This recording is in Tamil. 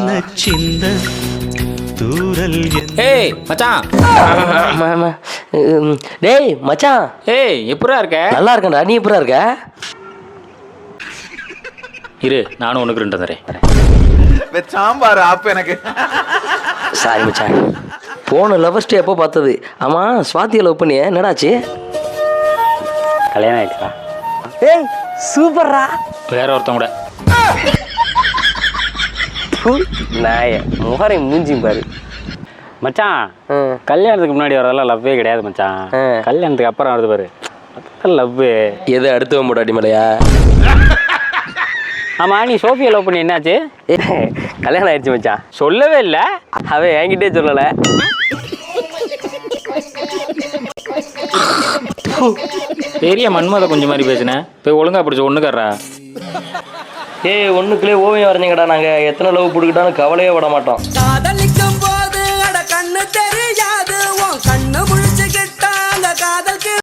சின்ன சின்ன தூரல். ஏய் மச்சான். டேய் மச்சான். ஏய் எப்படா இருக்க? நல்லா இருக்கேன்டா, நீ எப்படா இருக்க? இரு நானும் உனக்கு 2 தரேன். சாம்பார் ஆப்பு எனக்கு. சாரி மச்சான். போன லவ் ஸ்டே எப்போ பார்த்தது? ஆமாம் ஸ்வாதியை லவ் பண்ணிய என்னடாச்சு? கல்யாணம் ஆயிடுச்சா? ஏய் சூப்பர்ரா. வேற ஒருத்தன் கூட. நாய முகரை மூஞ்சி பாரு மச்சான். கல்யாணத்துக்கு முன்னாடி வரதெல்லாம் லவ்வே கிடையாது மச்சான். கல்யாணத்துக்கு அப்புறம் வருது பாரு, அதுதான் லவ்வு. எது அடுத்தவன் முடாடி மலையா? ஆமா, நீ சோஃபியா லவ் பண்ணி என்னாச்சு? கல்யாணம் ஆயிடுச்சு மச்சான். சொல்லவே இல்லை. அவன் என்கிட்டே சொல்லலை. பெரிய மன்மத கொஞ்சம் மாதிரி பேசுனேன். போய் ஒழுங்கா பிடிச்ச ஒண்ணுக்காரா. ஏய் ஒன்றுக்குள்ளே ஓவியம் வரைஞ்சிங்கடா. நாங்கள் எத்தனை லவ் பிடிக்கிட்டாலும் கவலையே விட மாட்டோம்.